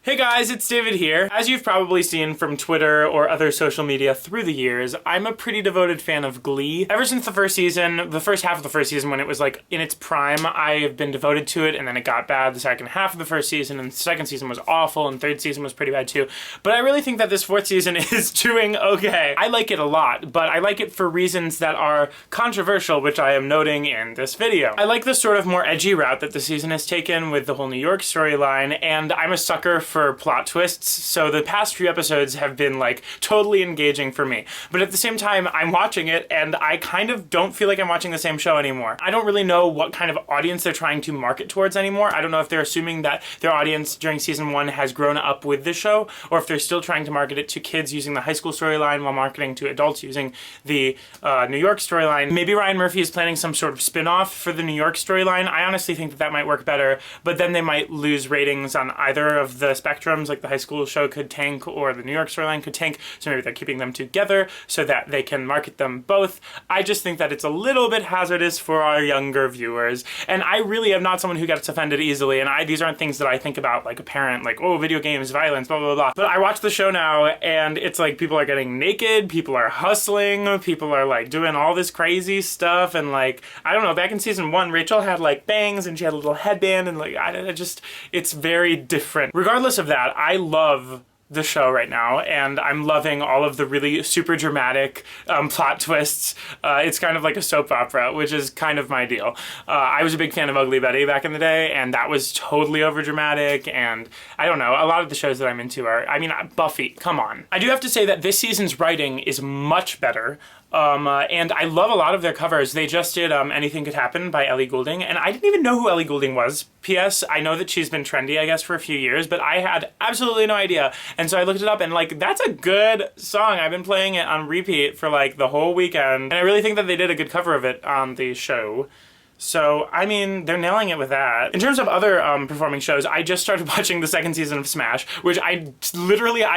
Hey guys, it's David here. As you've probably seen from Twitter or other social media through the years, I'm a pretty devoted fan of GLEE. Ever since the first season, the first half of the first season when it was like in its prime, I have been devoted to it, and then it got bad the second half of the first season, and the second season was awful, and third season was pretty bad too. But I really think that this fourth season is doing okay. I like it a lot, but I like it for reasons that are controversial, which I am noting in this video. I like the sort of more edgy route that the season has taken with the whole New York storyline, and I'm a sucker for plot twists, so the past few episodes have been like totally engaging for me. But at the same time, I'm watching it and I kind of don't feel like I'm watching the same show anymore. I don't really know what kind of audience they're trying to market towards anymore. I don't know if they're assuming that their audience during season 1 has grown up with the show, or if they're still trying to market it to kids using the high school storyline while marketing to adults using the New York storyline. Maybe Ryan Murphy is planning some sort of spin-off for the New York storyline. I honestly think that that might work better, but then they might lose ratings on either of the spectrums, like the high school show could tank or the New York storyline could tank, so maybe they're keeping them together so that they can market them both. I just think that it's a little bit hazardous for our younger viewers, and I really am not someone who gets offended easily, and these aren't things that I think about like a parent, like, oh, video games, violence, blah, blah, blah. But I watch the show now, and it's like people are getting naked, people are hustling, people are like doing all this crazy stuff, and like, I don't know, back in season 1, Rachel had like bangs, and she had a little headband, and like, it's very different. Regardless of that, I love the show right now, and I'm loving all of the really super dramatic plot twists. It's kind of like a soap opera, which is kind of my deal. I was a big fan of Ugly Betty back in the day, and that was totally overdramatic, and I don't know, a lot of the shows that I'm into are, I mean, Buffy, come on. I do have to say that this season's writing is much better. And I love a lot of their covers. They just did Anything Could Happen by Ellie Goulding, and I didn't even know who Ellie Goulding was. P.S. I know that she's been trendy, I guess, for a few years, but I had absolutely no idea. And so I looked it up, and like, that's a good song. I've been playing it on repeat for like the whole weekend, and I really think that they did a good cover of it on the show. So, I mean, they're nailing it with that. In terms of other performing shows, I just started watching the second season of Smash, which I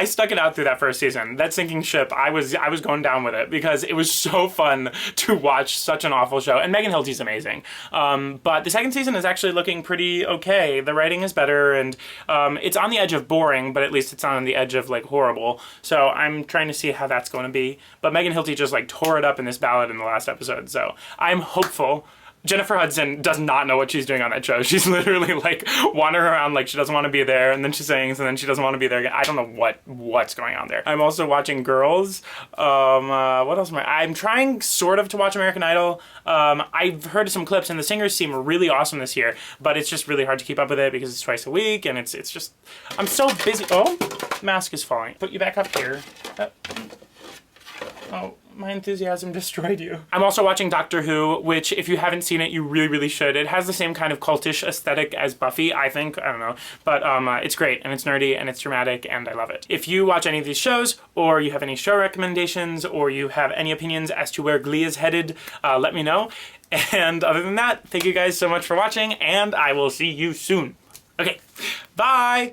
stuck it out through that first season. That sinking ship, I was going down with it because it was so fun to watch such an awful show. And Megan Hilty's amazing. But the second season is actually looking pretty okay. The writing is better, and it's on the edge of boring, but at least it's on the edge of like horrible. So I'm trying to see how that's going to be. But Megan Hilty just like tore it up in this ballad in the last episode, so I'm hopeful. Jennifer Hudson does not know what she's doing on that show. She's literally like wandering around like she doesn't want to be there, and then she sings, and then she doesn't want to be there again. I don't know what's going on there. I'm also watching Girls. What else am I'm trying sort of to watch American Idol. I've heard some clips, and the singers seem really awesome this year, but it's just really hard to keep up with it because it's twice a week, and it's just, I'm so busy. Oh, mask is falling. Put you back up here. Oh, my enthusiasm destroyed you. I'm also watching Doctor Who, which if you haven't seen it, you really should. It has the same kind of cultish aesthetic as Buffy, I think. I don't know. But it's great, and it's nerdy, and it's dramatic, and I love it. If you watch any of these shows, or you have any show recommendations, or you have any opinions as to where GLEE is headed, let me know. And other than that, thank you guys so much for watching, and I will see you soon. Okay, bye!